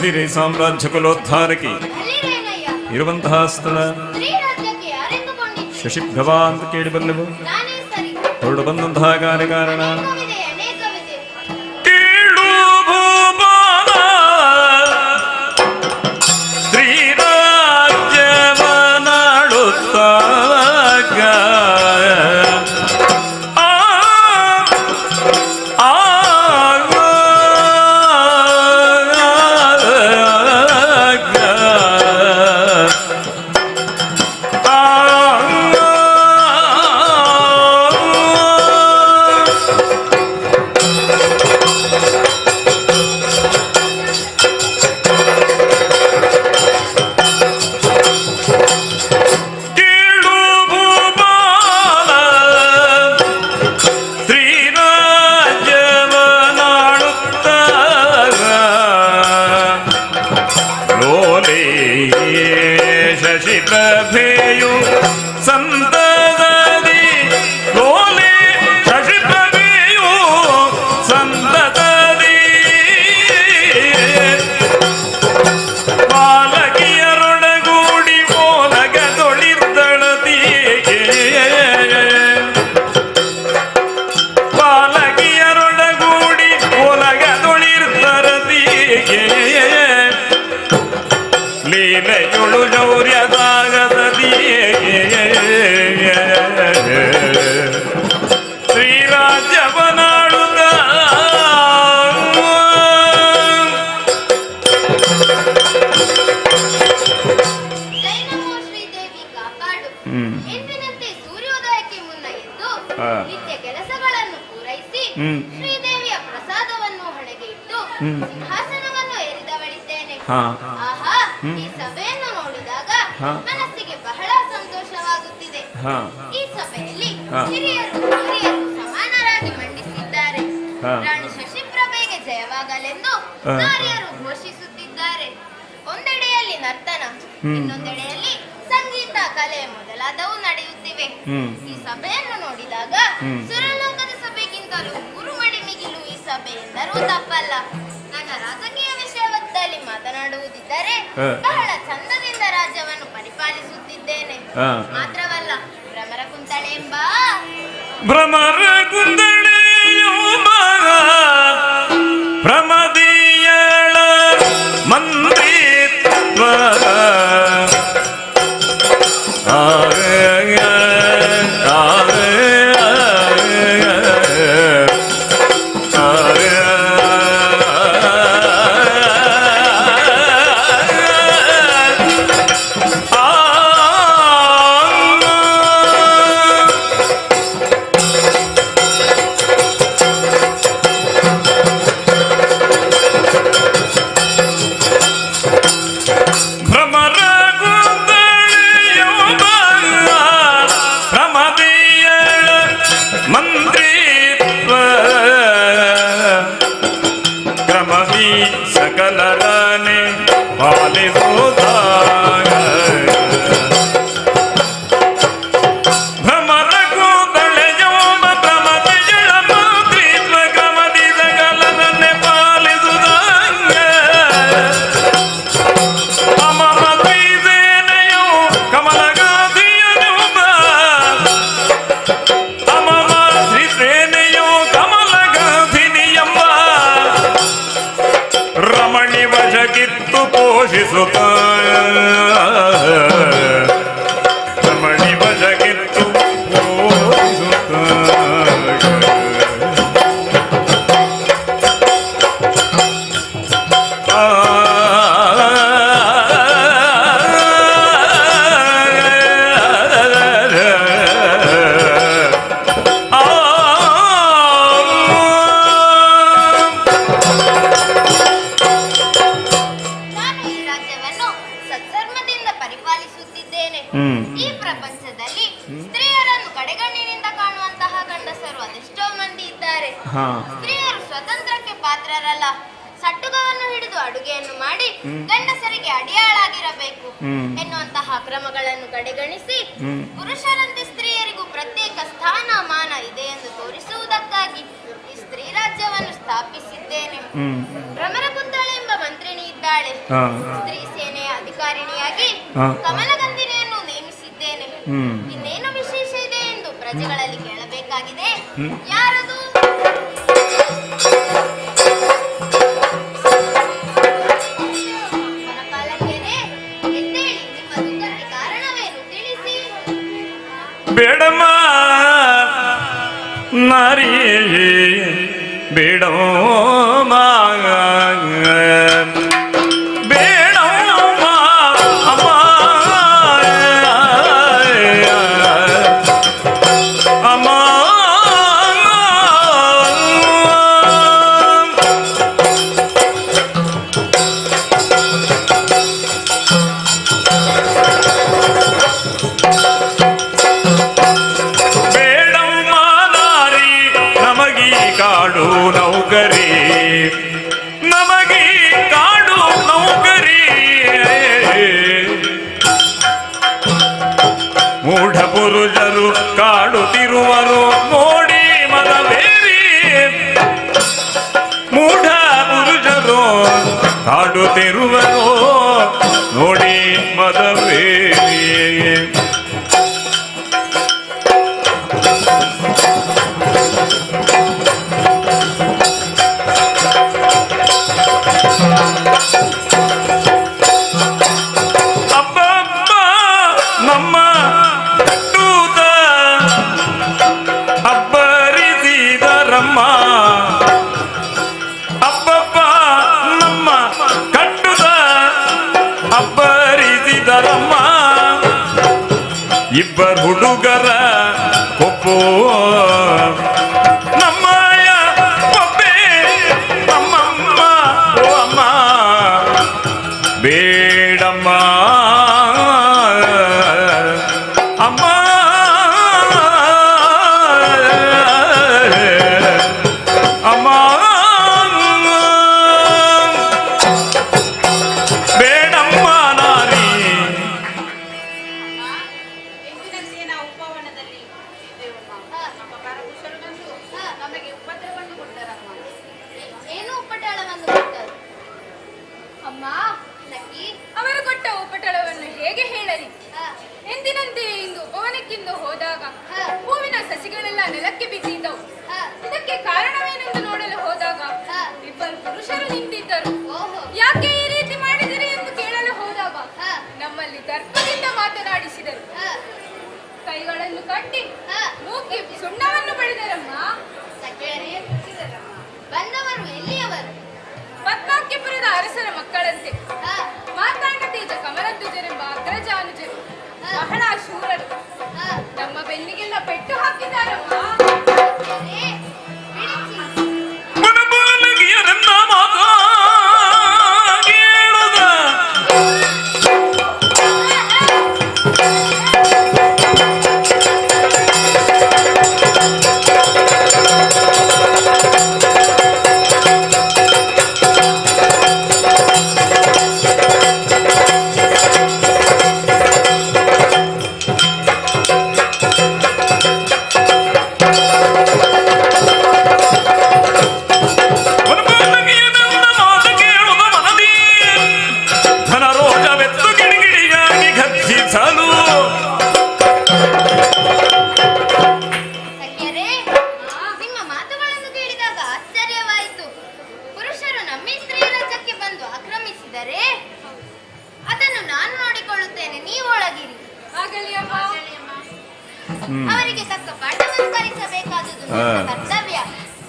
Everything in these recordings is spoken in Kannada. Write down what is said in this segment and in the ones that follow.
ಸಿರಿ ಸಾಮ್ರಾಜ್ಯ ಕುಲೋದ್ಧಾರಕಿ ಇರುವಂತಹ ಸ್ಥಳ ಶಶಿಭ್ರವಾ ಅಂತ ಕೇಳಿ ಬರಲೆವು. ಹೊರಡು ಬಂದಂತಹ ಕಾರ್ಯಕಾರಣ ಶ್ರೀದೇವಿಯ ಪ್ರಸಾದವನ್ನು ಹಣೆಗೆ ಇಟ್ಟು ಸಿಂಹಾಸನವನ್ನು ಏರಿದವಳಿದ್ದೇನೆ. ಈ ಸಭೆಯನ್ನು ನೋಡಿದಾಗ ಮನಸ್ಸಿಗೆ ಬಹಳ ಸಂತೋಷವಾಗುತ್ತಿದೆ. ಈ ಸಭೆಯಲ್ಲಿ ಹಿರಿಯರು ಸಮಾನರಾಗಿ ಮಂಡಿಸಿದ್ದಾರೆ. ರಾಣಿ ಶಶಿಪ್ರಭೆಗೆ ಜಯವಾಗಲೆಂದು ನಾರಿಯರು ಘೋಷಿಸುತ್ತಿದ್ದಾರೆ. ಒಂದೆಡೆಯಲ್ಲಿ ನರ್ತನ, ಇನ್ನೊಂದೆಡೆಯಲ್ಲಿ ಸಂಗೀತ, ಕಲೆ ಮೊದಲಾದವು ನಡೆಯುತ್ತಿವೆ. ಈ ಸಭೆಯನ್ನು ನೋಡಿದಾಗ ಸುರಲೋಕದ ಸಭೆಗಿಂತಲೂ 3 ಮಡಿ ಮಿಗಿಲು ಈ ಸಭೆ ಎಂದರೂ ತಪ್ಪಲ್ಲ. ನನ್ನ ರಾಜಕೀಯ ವಿಷಯದಲ್ಲಿ ಮಾತನಾಡುವುದಿದ್ದರೆ ಬಹಳ ಚಂದದಿಂದ ರಾಜ್ಯವನ್ನು ಪರಿಪಾಲಿಸುತ್ತಿದ್ದೇನೆ. ಮಾತ್ರವಲ್ಲ, ಭ್ರಮರ ಕುಂತಳೆಂಬ ಪ್ರಮದಿಯಳ ಮಂತ್ರಿತ್ವ ಸಕಲರನೆ ಪಾಲಿಸುತ್ತಾಗ ಭ್ರಮರ ಕೂದಳೆಯೋಮ ಪ್ರಮದಿಯಳ ಮಂತ್ರಿತ್ವ ಕ್ರಮದಿ ಸಕಲರನ್ನೇ ಪಾಲಿಸುತ್ತಾಗ ಅಮಮತಿ ಸೇನೆಯು ಕಮಲಗಾಧಿಯನುಮ ಅಮಮ ಶ್ರೀ ಸೇನೆಯು ಕಮಲಗಾಧಿನಿಯಮ್ಮ ರಮಣಿ ವಶಗಿತ್ತು ಪೋಷಿಸುತ್ತ ರಮಣಿ ವಶಗಿತ್ತು ಪೋಷಿಸುತ್ತ ಈ ಪ್ರಪಂಚದಲ್ಲಿ ಸ್ತ್ರೀಯರನ್ನು ಕಡೆಗಣ್ಣಿನಿಂದ ಕಾಣುವಂತಹ ಗಂಡಸರು ಅದೆಷ್ಟೋ ಮಂದಿ ಇದ್ದಾರೆ. ಸ್ತ್ರೀಯರು ಸ್ವತಂತ್ರಕ್ಕೆ ಪಾತ್ರರಲ್ಲ. ಸಟ್ಟುಗವನ್ನು ಹಿಡಿದು ಅಡುಗೆಯನ್ನು ಮಾಡಿ ಗಂಡಸರಿಗೆ ಅಡಿಯಾಳಾಗಿರಬೇಕು ಎನ್ನುವಂತಹ ಕ್ರಮಗಳನ್ನು ಕಡೆಗಣಿಸಿ ಪುರುಷರಂತೆ ಸ್ತ್ರೀಯರಿಗೂ ಪ್ರತ್ಯೇಕ ಸ್ಥಾನ ಮಾನ ಇದೆ ಎಂದು ತೋರಿಸುವುದಕ್ಕಾಗಿ ಈ ಸ್ತ್ರೀ ರಾಜ್ಯವನ್ನು ಸ್ಥಾಪಿಸಿದ್ದೇನೆ. ಭ್ರಮರಕುಂತಳೆ ಎಂಬ ಮಂತ್ರಿಣಿ ಇದ್ದಾಳೆ. ಇದ್ದಾಳೆ. ಹಾ. ಸ್ತ್ರೀ ಸೇನೆಯ ಅಧಿಕಾರಿಣಿಯಾಗಿ ಹಾ. ಕಮಲಗಂಧಿನಿಯನ್ನು ನೇಮಿಸಿದ್ದೇನೆ. ಹ್ಮ್. ಇನ್ನೇನು ವಿಶೇಷ ಇದೆ ಎಂದು ಪ್ರಜೆಗಳಲ್ಲಿ ಕೇಳಬೇಕಾಗಿದೆ. ಹ್ಮ್. ಯಾರದು? ವನಪಾಲಕಿಯರೇ, ಎದ್ದೇಳಿ. ನಿಮ್ಮ ದುಃಖಕ್ಕೆ ಕಾರಣವೇನು ತಿಳಿಸಿ. ಬೇಡಮ್ಮ ನಾರಿ ಬೇಡಮ್ಮ ಬೇಡಮ್ಮ ಅಮ್ಮ ಅಮ್ಮ ಬೇಡಮ್ಮ ನಾರಿ ನಮಗೀ ಕಾಡು ನೌಕರಿ ನಮಗೀ ಕಾಡು ನೌಕರಿ ಮೂಢ ಪುರುಷರು ಕಾಡುತ್ತಿರುವರು ನೋಡಿ ಮದವೇರಿ ಮೂಢ ಪುರುಷರು ಕಾಡುತ್ತಿರುವರು ನೋಡಿ ಮದವೇರಿ ಅಬ್ಬಬ್ಬ ನಮ್ಮ ಕಟ್ಟುದ ಅಬ್ಬರಿಸಿದರಮ್ಮ ಅಬ್ಬಬ್ಬ ನಮ್ಮ ಕಟ್ಟುದ ಅಬ್ಬರಿಸಿದರಮ್ಮ ಇಬ್ಬರು ಹುಡುಗರ ಕೊಪ್ಪು ನಮ್ಮಯ ಕೊಪ್ಪೆ ಅಮ್ಮಮ್ಮ ಓ ಅಮ್ಮ ಬೇಡಮ್ಮ ಅಮ್ಮ ಅಮ್ಮ ಬೇಡಮ್ಮ ನಾರಿ ಎಂದಿನಂತೆ ನಾವು ಉಪವನದಲ್ಲಿ ಇದ್ದೇವಮ್ಮ. ನಮ್ಮ ಪರಪುರುಷರು ಬಂದು ನಮಗೆ ಉಪದ್ರವವನ್ನು ಕೊಟ್ಟರಮ್ಮ. ಏನು ಉಪಟಳವನ್ನು ಕೊಟ್ಟರು? ಅಮ್ಮ, ಸಖಿ. ಅವರು ಕೊಟ್ಟ ಉಪಟಳವನ್ನು ಹೇಗೆ ಹೇಳಲಿ? ಹಾ. ಎಂದಿನಂತೆ ಇಂದು ಉಪವನಕ್ಕಿಂದು ಹೋದಾಗ ಹಾ. ಹೂವಿನ ಸಸಿಗಳೆಲ್ಲ ನೆಲಕ್ಕೆ ಬಿದ್ದಿದ್ದವು. ಹಾ. ಇದಕ್ಕೆ ಕಾರಣವೇನೆಂದು ನೋಡಲು ಹೋದಾಗ ಹಾ. ಇಬ್ಬರು ಪುರುಷರು ನಿಂತಿದ್ದರು. ಓಹೋ. ಯಾಕೆ ಈ ರೀತಿ ಮಾಡಿದಿರಿ ಎಂದು ಕೇಳಲು ಹೋದಾಗ ಹಾ. ನಮ್ಮಲ್ಲಿ ತರ್ಕದಿಂದ ಮಾತನಾಡಿಸಿದರು. ಹಾ. ಕೈಗಳನ್ನು ಕಟ್ಟಿ ಹಾ. ಮೂಕಿ ಸುಣ್ಣವನ್ನು ಬಳಿದರಮ್ಮ. ಸಖಿಯರೇ, ಬಂದವರು ಎಲ್ಲಿಯವರು? ಪದ್ಮಾಕ್ಯಪುರದ ಅರಸರ ಮಕ್ಕಳಂತೆ. ಹಾ. ಮಾರ್ತಾಂಡ ತೇಜ ಕಮಲಧ್ವಜರೆಂಬ ಅಗ್ರಜಾನುಜರು. ಹಾ. ಬಹಳ ಶೂರರು. ಹಾ. ನಮ್ಮ ಬೆನ್ನಿಗೆಲ್ಲ ಪೆಟ್ಟು ಹಾಕಿದಾರಮ್ಮ. ಸಖಿಯರೇ, ಬಿಡಿಸಿ. ಮನಬಾಲಕಿಯರನ್ನ ಮಾತಾ ಕೇಳದ ಸಖಿಯರೇ, ನಿಮ್ಮ ಮಾತುಗಳನ್ನು ಕೇಳಿದಾಗ ಆಶ್ಚರ್ಯವಾಯಿತು. ಪುರುಷರು ನಮ್ಮ ಸ್ತ್ರೀ ರಾಜ್ಯಕ್ಕೆ ಬಂದು ಆಕ್ರಮಿಸಿದರೆ ಅದನ್ನು ನಾನು ನೋಡಿಕೊಳ್ಳುತ್ತೇನೆ, ನೀವು ಒಳಗಿರಿ. ಆಗಲಿ ಅಮ್ಮ. ಅವರಿಗೆ ತಕ್ಕ ಪಾಠವನ್ನು ಕಲಿಸಬೇಕಾದುದು ನನ್ನ ಕರ್ತವ್ಯ.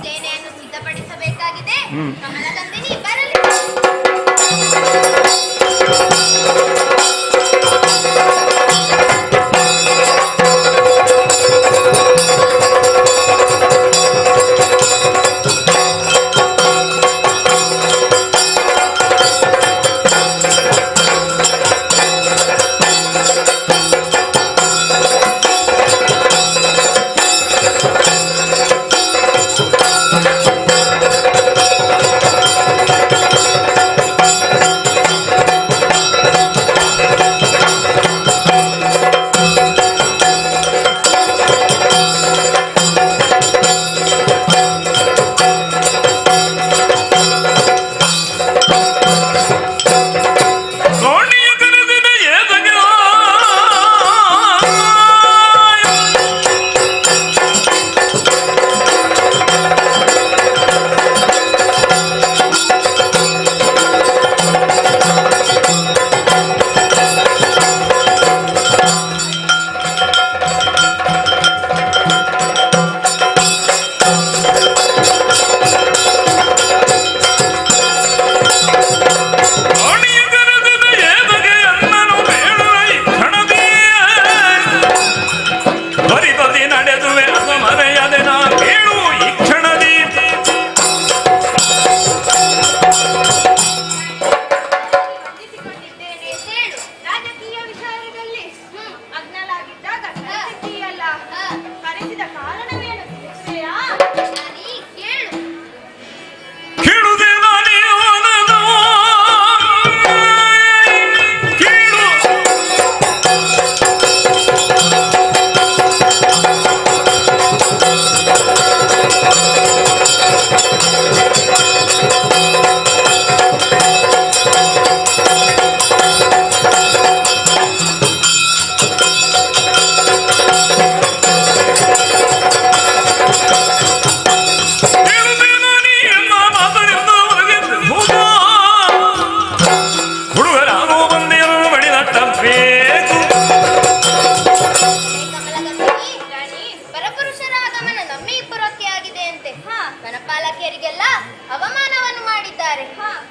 ಸೇನೆಯನ್ನು ಸಿದ್ಧಪಡಿಸಬೇಕಾಗಿದೆ. ಕಮಲಗಂಧಿನಿ ಬರಲಿ.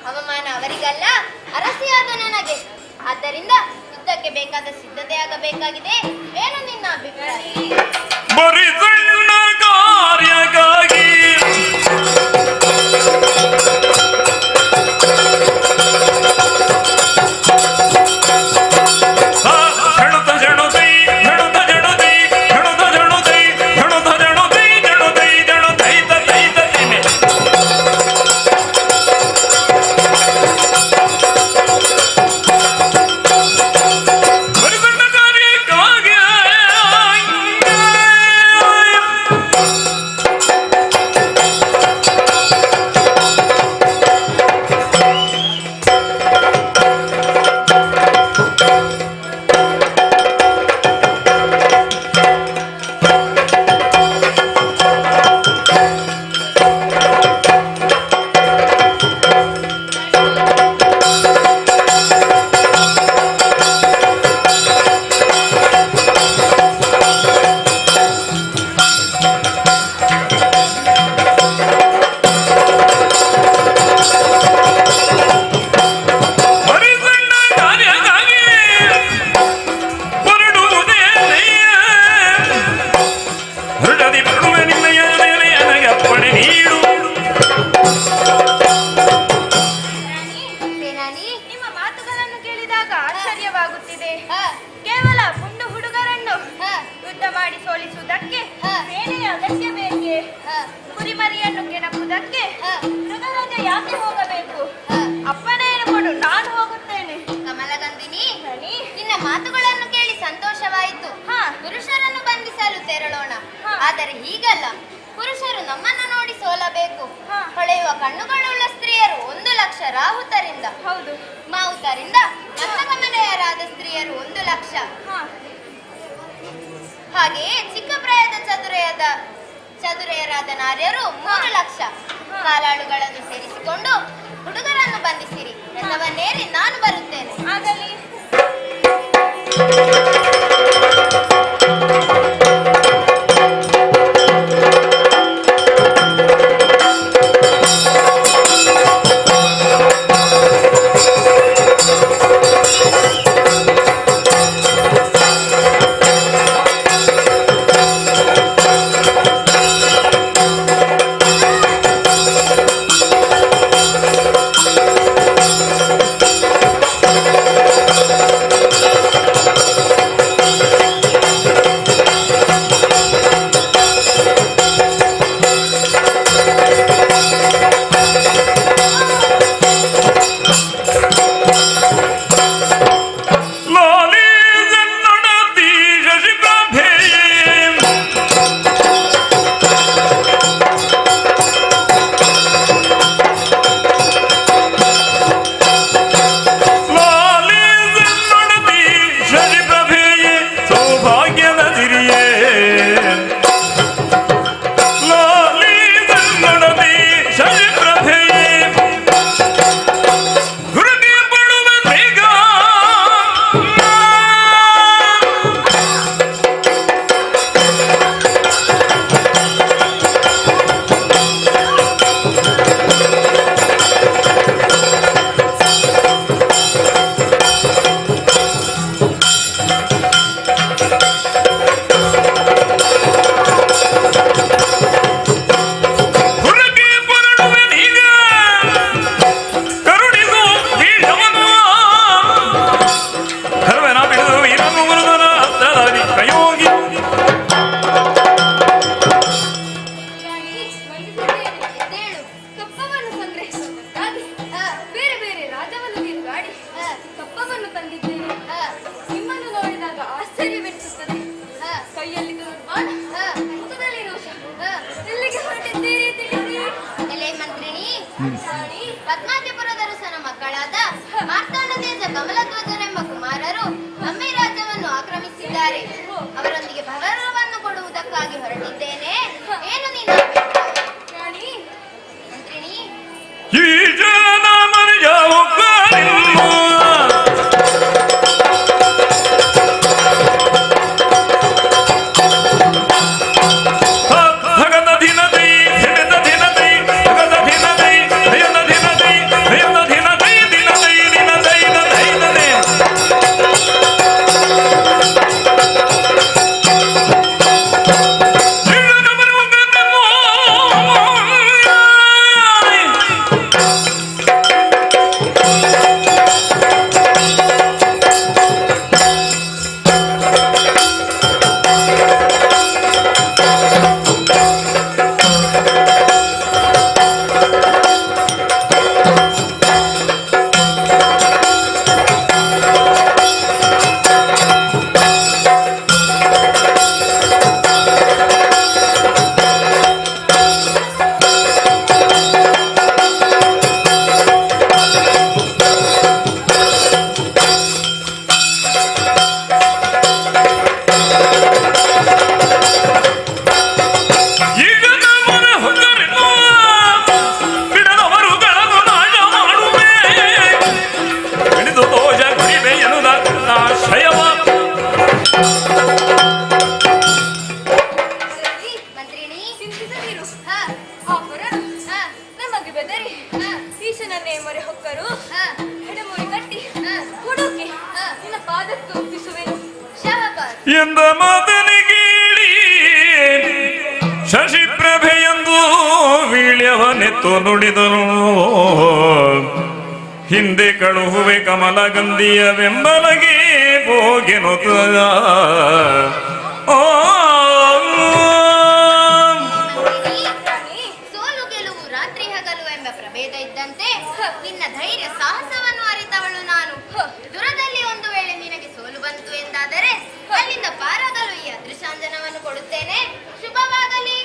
ಅವಮಾನ ಅವರಿಗಲ್ಲ, ಅರಸಿಯಾದ ನನಗೆ. ಆದ್ದರಿಂದ ಯುದ್ಧಕ್ಕೆ ಬೇಕಾದ ಸಿದ್ಧತೆ ಆಗಬೇಕಾಗಿದೆ. ಏನು ನಿನ್ನ ಅಭಿಪ್ರಾಯ? ಬರೀ ಸಣ್ಣ ಕಾರ್ಯಕ್ಕಾಗಿ ಕೇವಲ ಪುಂಡು ಹುಡುಗರನ್ನು ಯುದ್ಧ ಮಾಡಿ ಸೋಲಿಸುವುದಕ್ಕೆ ಸೇನೆಯ ಅಗತ್ಯ ಬೇಕೆ? ಕುರಿಮರಿಯನ್ನು ಕೆಣಕುವುದಕ್ಕೆ ಮೃಗರಾಜ ಯಾಕೆ ಹೋಗಬೇಕು? ಅಪ್ಪನೇನು ಕೊಡು, ನಾನು ಹೋಗುತ್ತೇನೆ. ಕಮಲಗಂಧಿನಿ, ನಿನ್ನ ಮಾತುಗಳನ್ನು ಕೇಳಿ ಸಂತೋಷವಾಯಿತು. ಪುರುಷರನ್ನು ಬಂಧಿಸಲು ತೆರಳೋಣ. ಆದರೆ ಹೀಗಲ್ಲ, ಪುರುಷರು ನಮ್ಮನ್ನು ನೋಡಿ ಸೋಲಬೇಕು. ಹೊಳೆಯುವ ಕಣ್ಣುಗಳುಳ್ಳ ಸ್ತ್ರೀಯರು 1,00,000 ರಾಹುತರಿಂದ, ಹೌದು, ಮಾವುತರಿಂದ ಮಂದಗಮನೆಯರಾದ ಸ್ತ್ರೀಯರು 1,00,000. ಹಾಗೆಯೇ ಚಿಕ್ಕ ಪ್ರಾಯದ ಚದುರೆಯರಾದ ನಾರ್ಯರು 3,00,000. ಕಾಲಾಳುಗಳನ್ನು ಸೇರಿಸಿಕೊಂಡು ಹುಡುಗರನ್ನು ಬಂಧಿಸಿರಿ. ರಥವನ್ನೇರಿ ನಾನು ಬರುತ್ತೇನೆ. ಆಗಲಿ. ಪದ್ಮಾವತಿಪುರದರಸನ ಮಕ್ಕಳಾದ ಮಾರ್ತಾಂಡದೇಶ ಕಮಲಧ್ವಜರೆಂಬ ಕುಮಾರರು ಅಮ್ಮಿ ರಾಜ್ಯವನ್ನು ಆಕ್ರಮಿಸಿದ್ದಾರೆ. ಅವರೊಂದಿಗೆ ಭರವನ್ನು ಕೊಡುವುದಕ್ಕಾಗಿ ಹೊರಟಿದ್ದೇನೆ. ಏನು ನಿನ್ನ ಅಭಿಪ್ರಾಯ? ಮಂತ್ರಿಣಿ, ಧಿನ ಎಂದ ಮಾತನಿಗೇಳಿ ಶಶಿಪ್ರಭೆಯೆಂದು ವೀಳ್ಯವನೆತ್ತು ನುಡಿದನು. ಹಿಂದೆ ಕಳುಹುವೆ ಕಮಲಗಂಧಿಯ ಬೆಂಬಲಗೆ ಹೋಗೆನುತ ಸೋಲು ಗೆಲುವು ರಾತ್ರಿ ಹಗಲು ಎಂಬ ಪ್ರಭೇದ ಇದ್ದಂತೆ ನಿನ್ನ ಧೈರ್ಯ ಸಾಹಸವನ್ನು ಅರಿತವಳು ನಾನು. ದುರದಲ್ಲಿ ಒಂದು ವೇಳೆ ನಿನಗೆ ಸೋಲು ಬಂತು ಎಂದಾದರೆ ಅಲ್ಲಿಂದ ಪಾರಾಗಲು ಈ ಅದೃಶಾಂಜನವನ್ನು ಕೊಡುತ್ತೇನೆ. ಶುಭವಾಗಲಿ.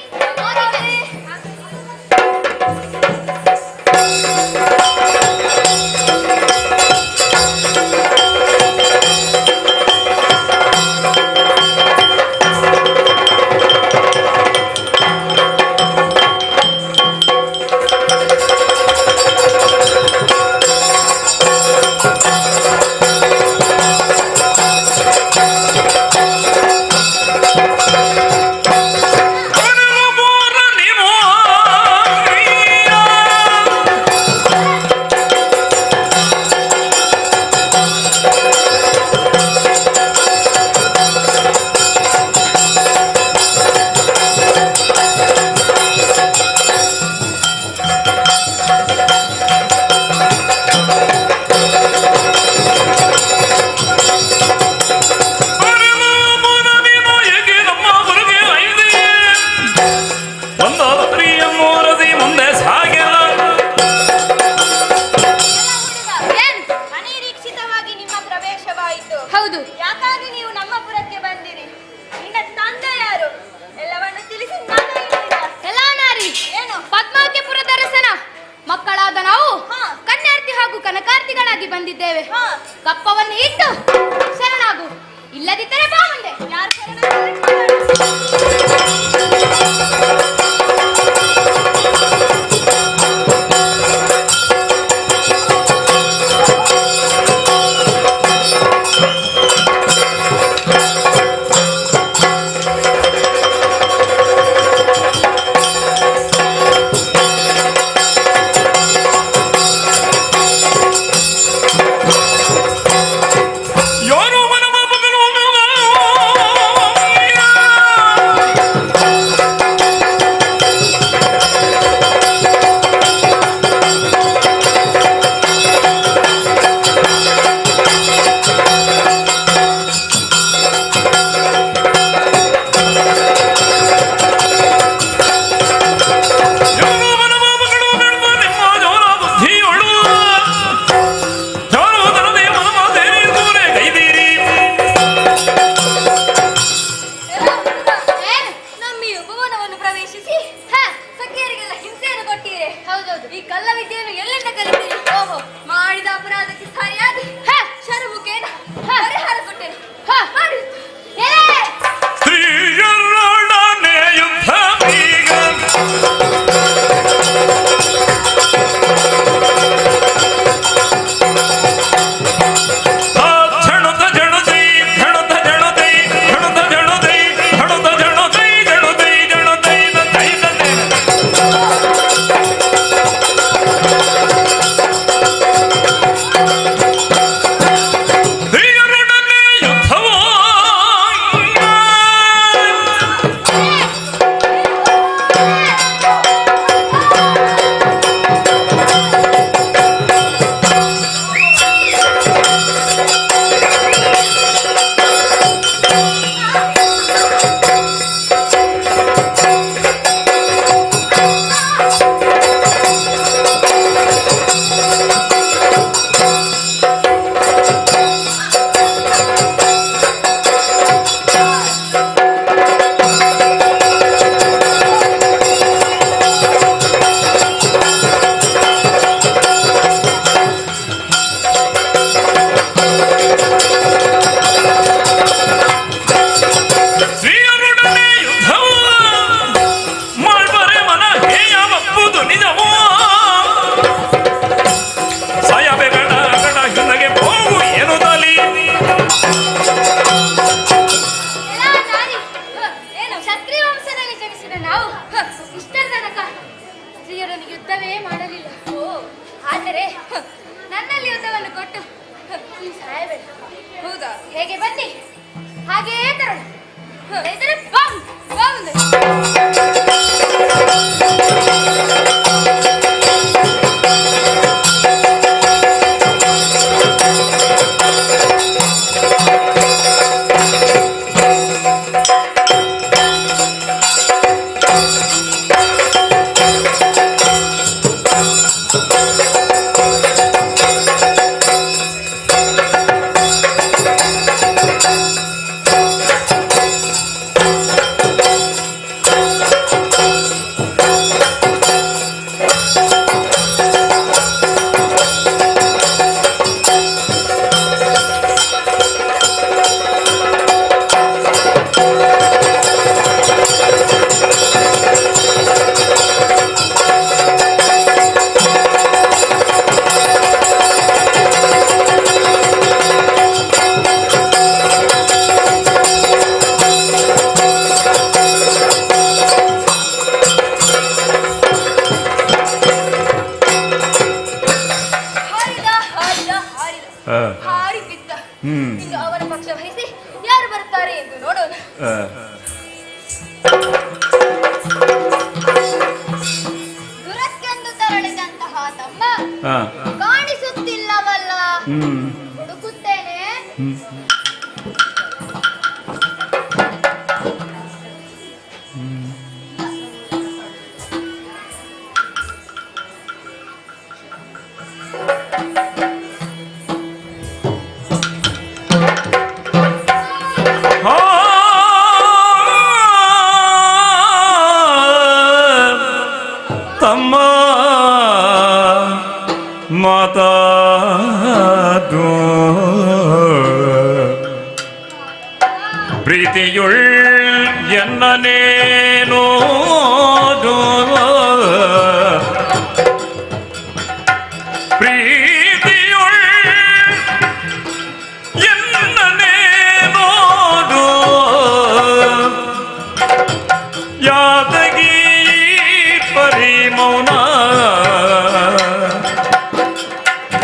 ಬಂದಿದ್ದೇವೆ. ಕಪ್ಪವನ್ನು ಇಟ್ಟು ಶರಣಾಗು, ಇಲ್ಲದಿದ್ದರೆ ಬಾ ಮುಂದೆ. ಯಾರು ಹಾಗೇ ತರೋಣ. ಇದ್ರೆ ಬಾಂಬ್ ಬಾಂಬ್ ಹಾರಿ ಬಿದ್ದ. ಇನ್ನು ಅವನ ಪಕ್ಷ ವಹಿಸಿ ಯಾರು ಬರ್ತಾರೆ ಎಂದು ನೋಡೋಣ. ದುರಕ್ಕೆಂದು ತೆರಳಿದಂತಹ ತಮ್ಮ ಕಾಣಿಸುತ್ತಿಲ್ಲವಲ್ಲ, ಹುಡುಕುತ್ತೇನೆ. ತಮ್ಮ ಮಾತಾಡು ಪ್ರೀತಿಯುಳ್ ಎನ್ನನೇನೋ ಪ್ರೀತಿಯುಳ್ ಎನ್ನನೇನೋ ಯಾದಗಿ ಪರಿಮೌನ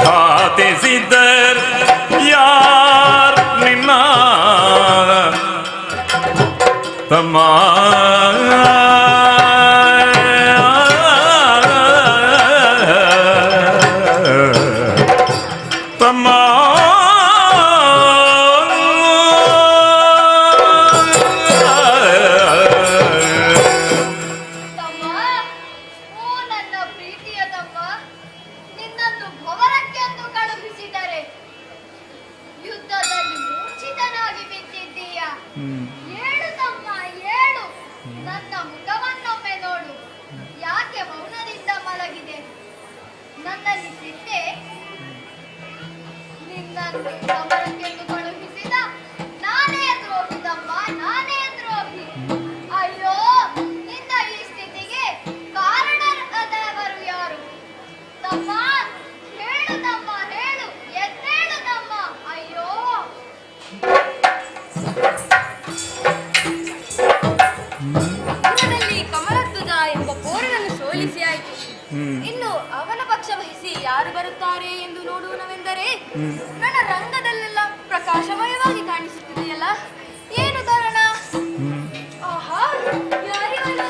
ಖಾತಿಸಿದರ್ ಯಾರ್ ನಿನ್ನ ತಮ್ಮ ತಮ್ಮ ಏಳು ತಮ್ಮ ಏಳು, ನನ್ನ ಮುಖವನ್ನೊಮ್ಮೆ ನೋಡು. ಯಾಕೆ ಮೌನದಿಂದ ಮಲಗಿದೆ? ನನ್ನಲ್ಲಿ ಸಿಟ್ಟೆ ನಿನ್ನನ್ನು ಸಮರಕ್ಕೆಂದು ಕಳುಹಿಸಿದ ನಾನೇ ದ್ರೋಹಿ ತಮ್ಮ, ನಾನೇ ದ್ರೋಹಿ. ಅಯ್ಯೋ, ನಿನ್ನ ಈ ಸ್ಥಿತಿಗೆ ಕಾರಣರಾದವರು ಯಾರು? ತಮ್ಮ ಹೇಳು, ತಮ್ಮ ಹೇಳು, ಎದ್ದೇಳು ತಮ್ಮ. ಅಯ್ಯೋ, ಕಮಲಧ್ವಜ ಎಂಬ ಪೋರನನ್ನು ಸೋಲಿಸಿ ಆಯಿತು. ಇನ್ನು ಅವನ ಪಕ್ಷ ವಹಿಸಿ ಯಾರು ಬರುತ್ತಾರೆ ಎಂದು ನೋಡುವನೆಂದರೆ ನನ್ನ ರಂಗದಲ್ಲೆಲ್ಲ ಪ್ರಕಾಶಮಯವಾಗಿ ಕಾಣಿಸುತ್ತಿದೆಯಲ್ಲ, ಏನು ಕಾರಣ? ಆಹಾ, ಯಾರಿವನು?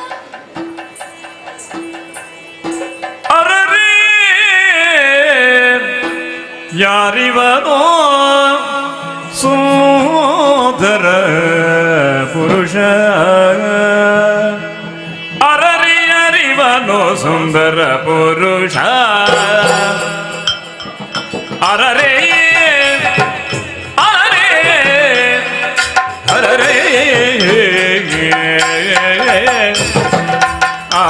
ಅರರೇ ಯಾರಿವನೋ ಸೋದರ ಪುರುಷ, ಅರರಿಯರಿವನು ಸುಂದರ ಪುರುಷ. ಅರರೇ ಅರರೇ ಅರರೇ ಆ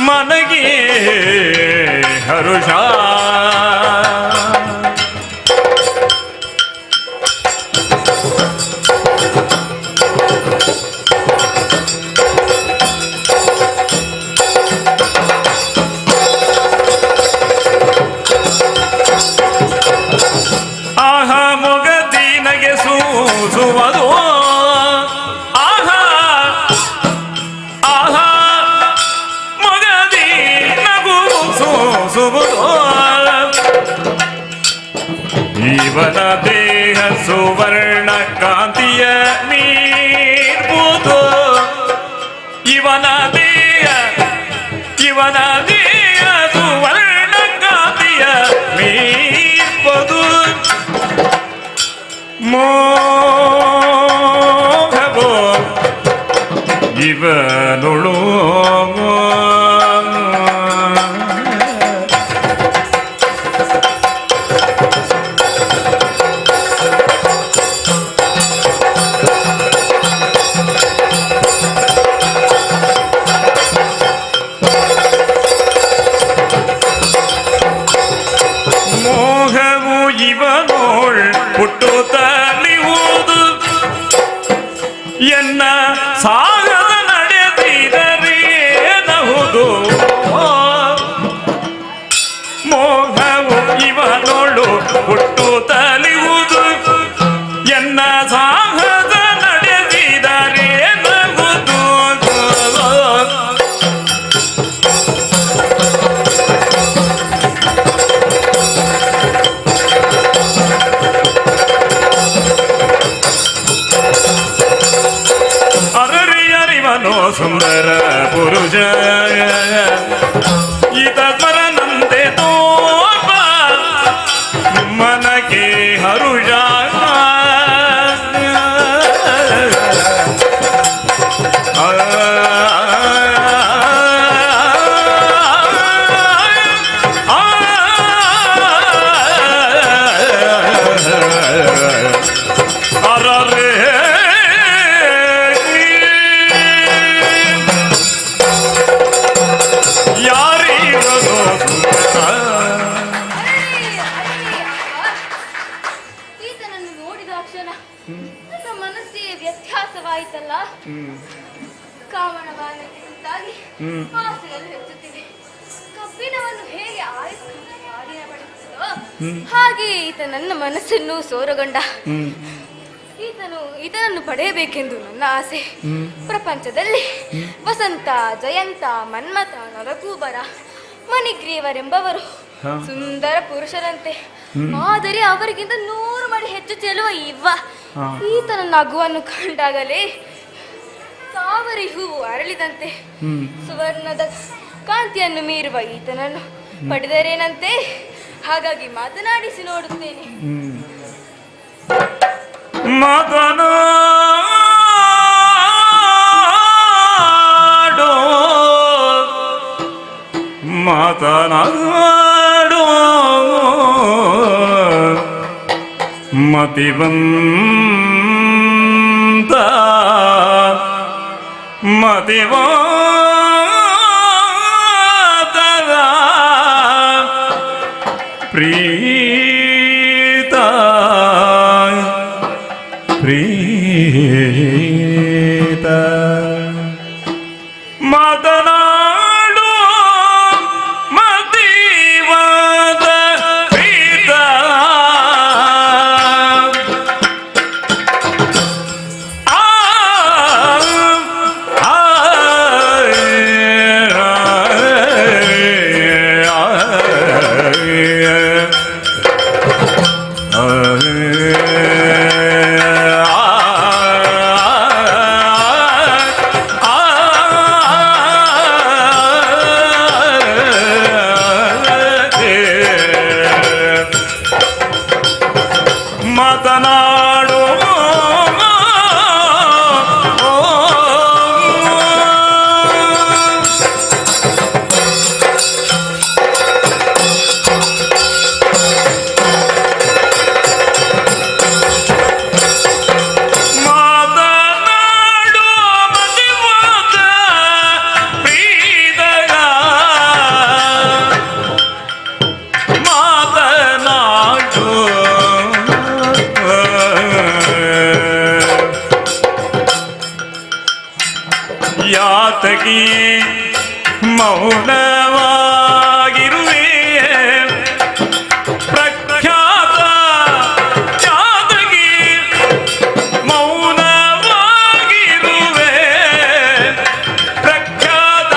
ಮನಗೆ ಹರುಷ ಆಹ ಮೊಗದಿನಗೆ ಸೂಸುವುದು ಆಹ ಆಹ ಮೊಗದಿ ನಗು ಸೂಸುವುದು ಇವನ ದೇಹ ಸುವರ್ಣ ಕಾಂತಿಯ ಮೀರ್ಬೋದು ಇವನ ದೇಹ ಸುವರ್ಣ ಕಾಂತಿಯ ಮೀರ್ಬೋದು ಮೋಹವೋ ಇವನುಳು ಮೋಹವು ಇವನೋಳ್ ಹುಟ್ಟುತ್ತಲಿಯುವುದು ಎನ್ನ ಸಾಗದ ನಡೆದಿದರೇನಹುದು ಮೋಹವು ಇವನೋಳು ಹುಟ್ಟುತ್ತಲಿಯುವುದು ಎನ್ನ ಸಾಗದ ನಡೆದಿದರೇನಹುದು ಸುಂದರ ಪುರುಷ ಈತರನಂತೆ ತೋಪ ಮನಗೆ ಹರುಷ ಈತನನ್ನು ನೋಡಿದ ಕ್ಷಣ ನನ್ನ ಮನಸ್ಸಿಗೆ ವ್ಯತ್ಯಾಸವಾಯಿತಲ್ಲ. ಕಾಮಣವಾನಕ್ಕೆ ಉಂಟಾಗಿ ಆಸೆಗಳು ಹೆಚ್ಚುತ್ತಿವೆ. ಕಬ್ಬಿಣವನ್ನು ಹೇಗೆ ಆಯುಸ್ಕೊಂಡು ಮಾಡಿನ ಪಡೆಯುತ್ತದೋ ಹಾಗೆ ಈತ ನನ್ನ ಮನಸ್ಸನ್ನು ಸೋರಗೊಂಡ. ಈತನನ್ನು ಪಡೆಯಬೇಕೆಂದು ನನ್ನ ಆಸೆ. ಪ್ರಪಂಚದಲ್ಲಿ ವಸಂತ, ಜಯಂತ, ಮನ್ಮಥ, ನರಕೂಬರ, ಮಣಿಗ್ರೀವರೆಂಬವರು ಸುಂದರ ಪುರುಷರಂತೆ, ಆದರೆ ಅವರಿಗಿಂತ 100 ಮಡಿ ಹೆಚ್ಚು ಚೆಲುವ ಈತನ ನಗುವನ್ನು ಕಂಡಾಗಲೇ ತಾವರೆ ಹೂವು ಅರಳಿದಂತೆ ಸುವರ್ಣದ ಕಾಂತಿಯನ್ನು ಮೀರುವ ಈತನನ್ನು ಪಡೆದರೇನಂತೆ. ಹಾಗಾಗಿ ಮಾತನಾಡಿಸಿ ನೋಡುತ್ತೇನೆ. ಮಾತನಾಡು ಮತಿವಂತ ಮತಿವಂತರ ಪ್ರೀತ ಪ್ರೀತ ಮಾತನಾಡು ಮತಿವಾದ ಪ್ರೀತ ಮೌನವಾಗಿರುವೆ ಪ್ರಖ್ಯಾತ ಯಾದಗಿ ಮೌನವಾಗಿರುವೆ ಪ್ರಖ್ಯಾತ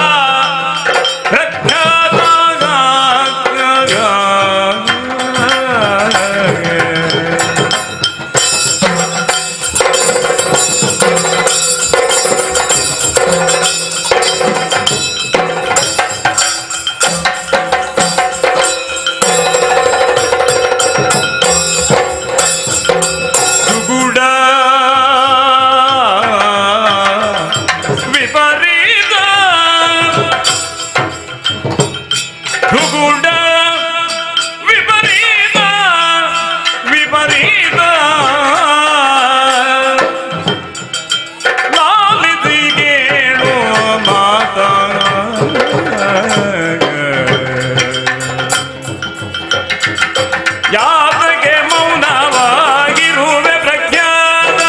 ಯಾದಗೆ ಮೌನವಾಗಿರುವೆ ಪ್ರಖ್ಯಾತ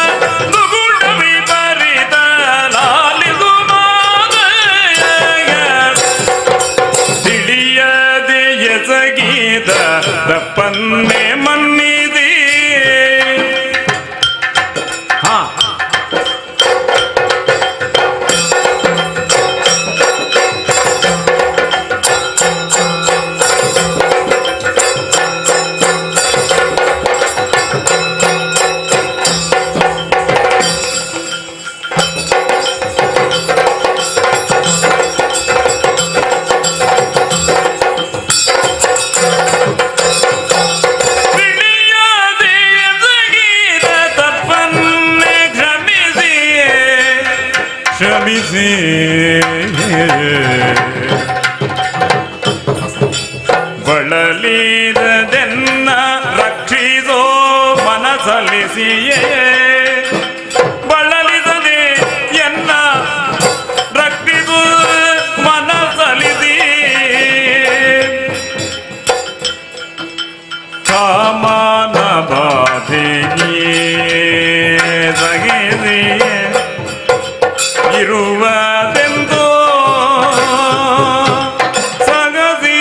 ನುಗುಡ ವಿಪರೀತ ಲಾಲಿದು ಮಾದಯ ತಿಳಿಯದೆ ಎಸಗಿದ ತಪ್ಪನ್ನೇ ಮನ್ನಿದಿ ಕ್ಷಮಿಸಿ ಬಳಲಿದೆನ್ನ ರಕ್ಷಿಸೋ ಮನಸಲ್ಲಿಸಿಯೇ ಬಳಲಿದನೆ ಎನ್ನ ರಕ್ಷಿಸೋ ಮನಸಲಿಸಿ ಕಾಮನ ಬಾಧೆಯೇ ಸಗಿಸಿಯೇ ಇರುವುದೆಂದು ಸಗದಿ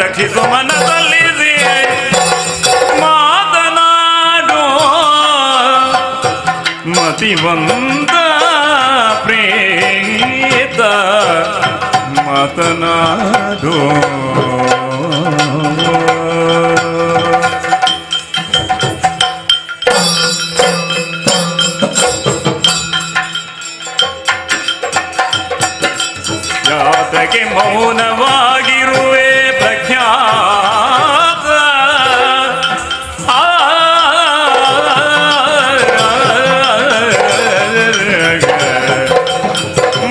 ರಕ್ಷಿಸು ಮನಸಲ್ಲಿಸಿ ಮಾತನಾಡೋ ಮತಿವಂತ ಪ್ರೇತ ಮಾತನಾಡೋ ಯಾತಕ್ಕೆ ಮೌನವಾಗಿರುವೆ ಪ್ರಖ್ಯಾತ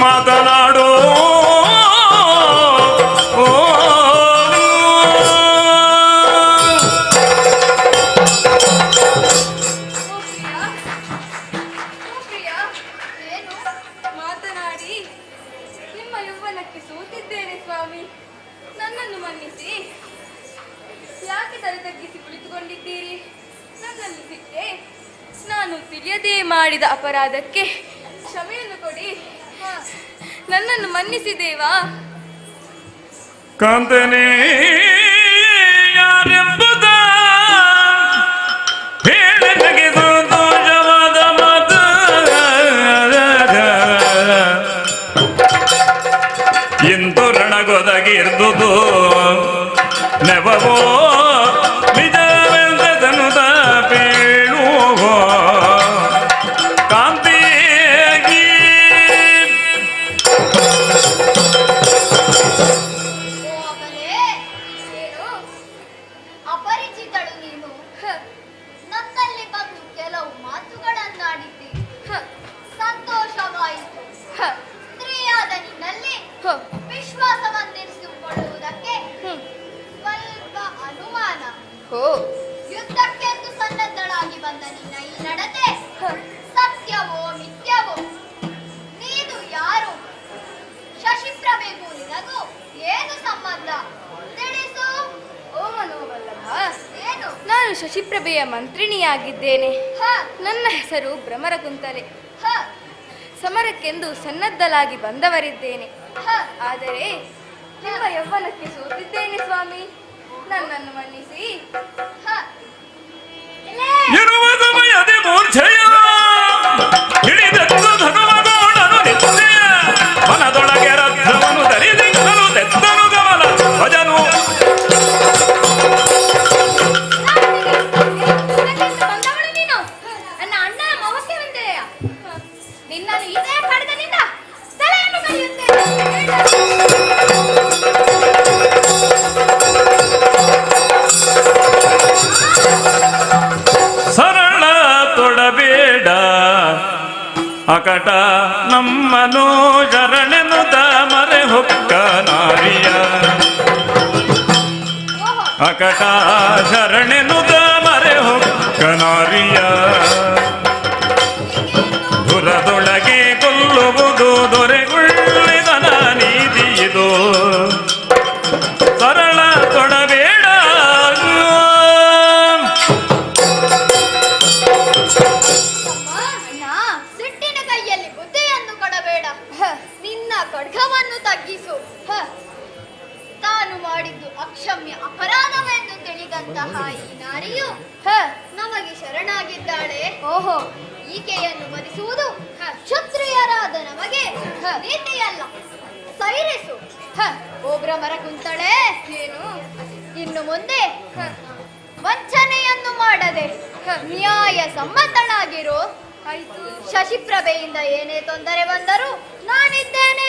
ಮಾತನಾಡೋ ಮಾತನಾಡಿ ನಿಮ್ಮ ಯೌವನಕ್ಕೆ ಸೋತಿದ್ದೇನೆ ಸ್ವಾಮಿ, ನನ್ನನ್ನು ಮನ್ನಿಸಿ. ಯಾಕೆ ತಲೆ ತಗ್ಗಿಸಿ ಕುಳಿತುಕೊಂಡಿದ್ದೀರಿ? ನನ್ನನ್ನು ಸಿಟ್ಟೆ. ನಾನು ತಿಳಿಯದೇ ಮಾಡಿದ ಅಪರಾಧಕ್ಕೆ ಕ್ಷಮೆಯನ್ನು ಕೊಡಿ. ನನ್ನನ್ನು ಮನ್ನಿಸಿ ದೇವಾ. ಕಾಂತನೇ ಯಾರೆಂಬುದ ಹೇಳಗೆ ಸಂತೋಷವಾದ ಮಾತು ಇಂದು ರಣಗೊದಗಿರ್ದುದು ನೆವವೋ ನಿಜವೆಂದನು ಪೇಳುವೋ ಕಾಂತಿಯಾಗಿ ಅಪರಿಚಿತಳು ನೀನು. ನನ್ನಲ್ಲಿ ಬಂದು ಕೆಲವು ಮಾತುಗಳನ್ನಾಡಿದ್ದಿ. ಸಂತೋಷವಾಯಿತು. ಸ್ತ್ರೀಯಾದ ನಿನ್ನಲ್ಲಿ ವಿಶ್ವಾಸವನ್ನಿರಿಸಿಕೊಳ್ಳುವುದಕ್ಕೆ ಓ ಯುದ್ಧಕ್ಕೆಂದು ಸನ್ನದ್ಧಳಾಗಿ ಬಂದ ನಿನ್ನ ಈ ನಡತೆ ಸತ್ಯವೋ ಮಿಥ್ಯವೋ? ನೀನು ಯಾರು? ಶಶಿಪ್ರಭೆಗೂ ನಿನಗೂ ಏನು ಸಂಬಂಧ? ತಿಳಿಸು. ಓ ಮನೋವಲ್ಲಭ, ಏನು? ನಾನು ಶಶಿಪ್ರಭೆಯ ಮಂತ್ರಿಣಿಯಾಗಿದ್ದೇನೆ. ಹ ನನ್ನ ಹೆಸರು ಭ್ರಮರಕುಂತಲೆ. ಹ ಸಮರಕ್ಕೆಂದು ಸನ್ನದ್ಧಲಾಗಿ ಬಂದವರಿದ್ದೇನೆ. ಹ ಆದರೆ ನಿಮ್ಮ ಯೌವನಕ್ಕೆ ಸೋತಿದ್ದೇನೆ ಸ್ವಾಮಿ, ನನ್ನನ್ನು ಮನ್ನಿಸಿ. ಹ ಇಲ್ಲೇ ಇರುವ ಸಮಯದಿ ಮೂರ್ಛೆಯ ಹಿಡಿದೆತ್ತು ಧನುಮಗೋಣನು ನಿತ್ಯ ಮನದೊಳಗೆ ರಥವನ್ನು ಧರಿಸಿದನು ತೆತ್ತನು ಗಮನ ಭಜನು ಬಂದವಳು ನೀನು. ನನ್ನ ಅಣ್ಣನ ಮಹತ್ಯವೆಂದೆಯ ನಿನ್ನನ್ನು ಇದೇ ಖಡ್ಗದಿಂದ ತಲೆಯನ್ನು ಕಡಿಯುತ್ತೇನೆ. ಸರಳ ತೊಡಬೇಡ ಅಕಟ ನಮ್ಮನು ಶರಣೆನುತ ಮರೆ ಹೊಕ್ಕ ನಾರಿಯ ಓಹೋ ಅಕಟ ಶರಣೆನುತ ಮರೆ ಹೊಕ್ಕ ನಾರಿಯ ಧುರದೊಳಗೆ ಕೊಲ್ಲುವುದು ದೊರೆಗುಳ್ಳಿದನ ನೀತಿ ಇದು ಸರಳ ತೊಡಬೇಡ ಅಣ್ಣ, ಸಿಟ್ಟಿನ ಕೈಯಲ್ಲಿ ಬುದ್ಧಿಯನ್ನು ಕೊಡಬೇಡ. ನಿನ್ನ ಖಡ್ಗವನ್ನು ತಗ್ಗಿಸು. ತಾನು ಮಾಡಿದ್ದು ಅಕ್ಷಮ್ಯ ಅಪರಾಧವೆಂದು ತಿಳಿದಂತಹ ಈ ನಾರಿಯು ನಮಗೆ ಶರಣಾಗಿದ್ದಾಳೆ. ಓಹೋ, ಈಕೆಯನ್ನು ವಧಿಸುವುದು ಕ್ಷತ್ರಿಯರಾದ ನಮಗೆ ನೀತಿಯಲ್ಲ. ಸೈರಿಸು. ಓ ಭ್ರಮರಕುಂತಳೆ, ಏನು? ಇನ್ನು ಮುಂದೆ ವಂಚನೆಯನ್ನು ಮಾಡದೆ ನ್ಯಾಯ ಸಮ್ಮತಳಾಗಿರು. ಆಯ್ತು. ಶಶಿಪ್ರಭೆಯಿಂದ ಏನೇ ತೊಂದರೆ ಬಂದರೂ ನಾನಿದ್ದೇನೆ.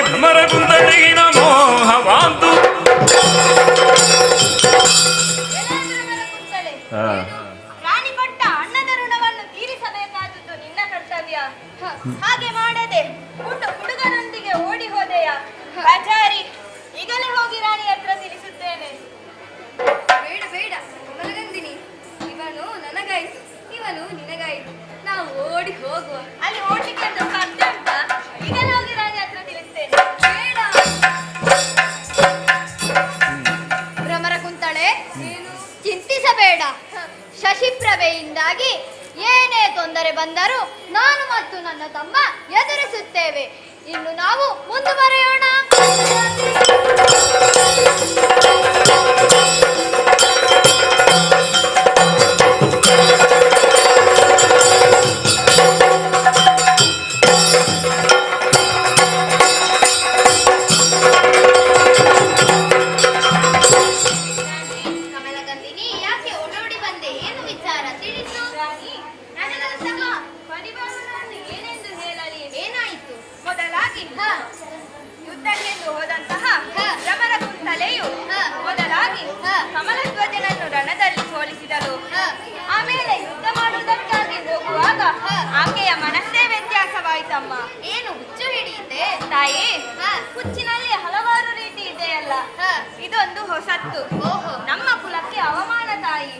ಭ್ರಮರಕುಂತಳಿಗಿನ ಮೋಹವಾಂತು ಭ್ರಮರಕುಂತಳೆ, ರಾಣಿ ಕೊಟ್ಟ ಅಣ್ಣದ ಋಣವನ್ನು ತೀರಿಸಬೇಕಾದದ್ದು ನಿನ್ನ ಕರ್ತವ್ಯ. ಹಾಗೆ ಮಾಡದೆ ಹುಡುಗನೊಂದಿಗೆ ಓಡಿ ಹೋದೆಯ ಆಚಾರಿ. ಈಗಲೇ ಹೋಗಿ ರಾಣಿ ಹತ್ರ ತಿಳಿಸುತ್ತೇನೆ. ಬೇಡ ಬೇಡ ಕಮಲಗಂಧಿನಿ, ಇವನು ನನಗಾಯ್ತು, ಇವನು ನಿನಗಾಯ್ತು, ನಾವು ಓಡಿ ಹೋಗುವ. ಅಲ್ಲಿ ಓಡ್ಲಿಕ್ಕೆ ಅಂತ ಸಾಧ್ಯ ಉಂಟಾ? ಈಗಲೇ ಹೋಗಿ ರಾಣಿ ಹತ್ರ ತಿಳಿಸ್ತೇನೆ. ಬೇಡ. ಭ್ರಮರಕುಂತಳೆ, ಏನು? ಚಿಂತಿಸಬೇಡ. ಶಶಿಪ್ರಭೆಯಿಂದಾಗಿ ಏನೇ ತೊಂದರೆ ಬಂದರೂ ನಾನು ಮತ್ತು ನನ್ನ ತಮ್ಮ ಎದುರಿಸುತ್ತೇವೆ. ಇನ್ನು ನಾವು ಮುಂದುವರೆಯೋಣ. ಕಮಲಗಂಧಿನಿ, ಯಾಕೆ ಓಡೋಡಿ ಬಂದೆ? ಏನು ವಿಚಾರ? ತಿಳಿಸು. ನನಗೂ ಸಹ ಪರಿವಾರವನ್ನು ಏನೆಂದು ಹೇಳಲಿ? ಏನಾಯಿತು? ಮೊದಲಾಗಿ ಯುದ್ಧಕ್ಕೆಂದು ಹೋದಂತಹ ಭ್ರಮರಕುಂತಲೆಯು ಮೊದಲಾಗಿ ಕಮಲಧ್ವಜನನ್ನು ರಣದಲ್ಲಿ ಸೋಲಿಸಿದಳು. ಆಮೇಲೆ ಯುದ್ಧ ಮಾಡುವುದಕ್ಕಾಗಿ ಹೋಗುವಾಗ ಆಕೆಯ ಮನಸ್ಸೇ ವ್ಯತ್ಯಾಸವಾಯಿತಮ್ಮ. ಏನು ಹುಚ್ಚು ಹಿಡಿಯುತ್ತೆ? ತಾಯಿ, ಹುಚ್ಚಿನಲ್ಲಿ ಹಲವಾರು ರೀತಿ ಇದೆಯಲ್ಲ, ಇದೊಂದು ಹೊಸತ್ತು. ಓಹೋ, ನಮ್ಮ ಕುಲಕ್ಕೆ ಅವಮಾನ ತಾಯಿ.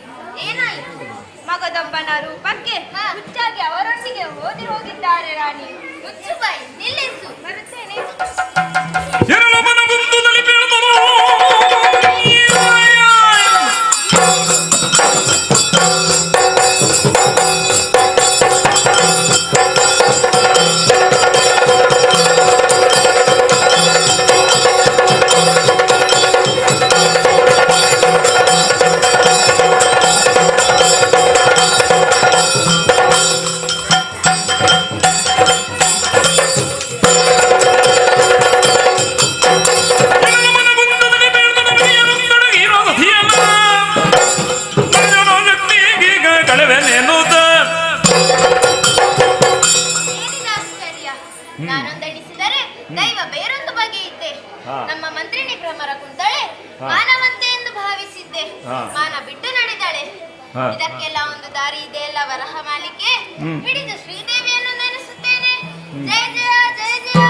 ಏನಾಯಿತು? ಮಗದೊಬ್ಬನ ರೂಪಕ್ಕೆ ಹುಚ್ಚಾಗಿ ಅವರೊಂದಿಗೆ ಓದಿ ಹೋಗಿದ್ದಾರೆ ರಾಣಿ. ಹುಚ್ಚು ಬಾಯಿ, ನಿಲ್ಲಿಸು. ಬರುತ್ತೇನೆ. ಎರಳಬನ ಗುಂದುದಲ್ಲಿ ಬೀಳ್ದನು. ಹಾ. ಇದಕ್ಕೆಲ್ಲ ಒಂದು ದಾರಿ ಇದೆಯಲ್ಲ ವರಹ ಮಾಲಿಕೆ. ಹಿಡಿದು ಶ್ರೀದೇವಿಯನ್ನು ನೆನೆಸುತ್ತೇನೆ. ಜಯ ಜಯ ಜಯ ಜಯ.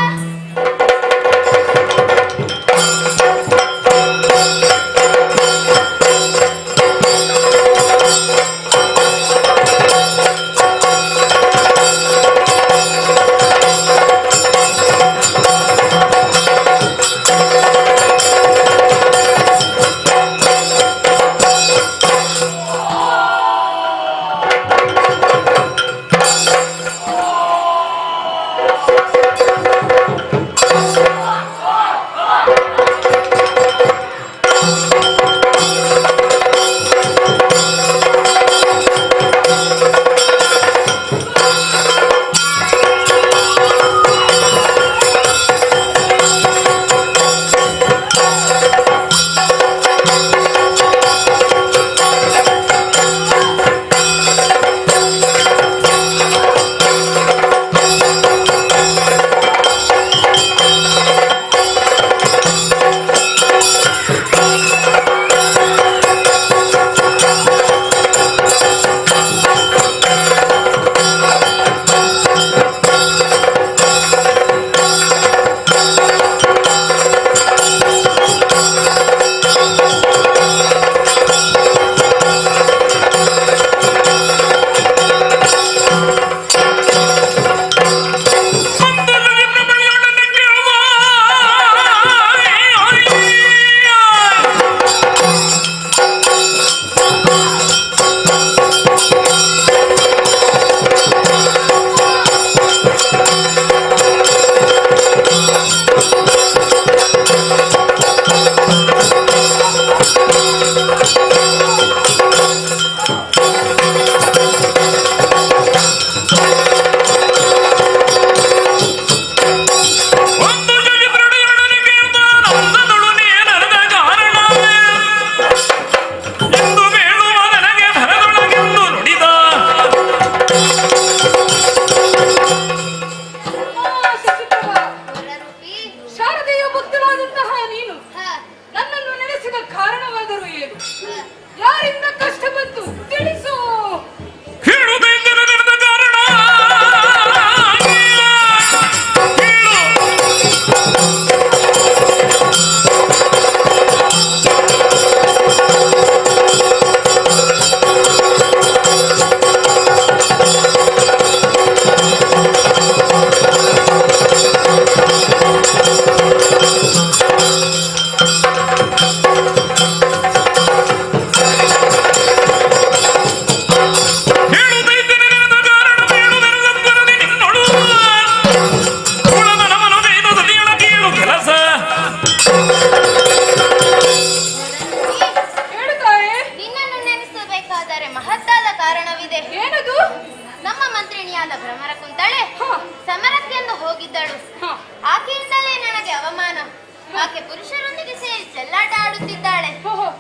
ಆಕೆ ಪುರುಷರೊಂದಿಗೆ ಸೇರಿ ಚೆಲ್ಲಾಟ ಆಡುತ್ತಿದ್ದಾಳೆ.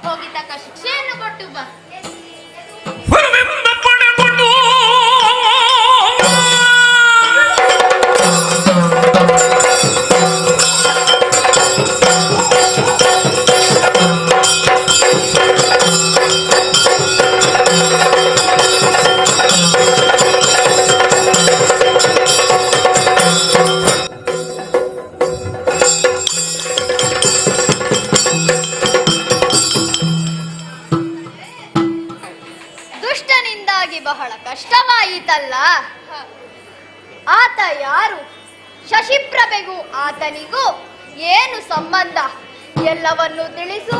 ಹೋಗಿ ತಕ್ಕ ಶಿಕ್ಷೆಯನ್ನು ಕೊಟ್ಟು ಬಾ. ಬಹಳ ಕಷ್ಟವಾಯಿತಲ್ಲ. ಆತ ಯಾರು? ಶಶಿಪ್ರಭೆಗೂ ಆತನಿಗೂ ಏನು ಸಂಬಂಧ? ಎಲ್ಲವನ್ನೂ ತಿಳಿಸು.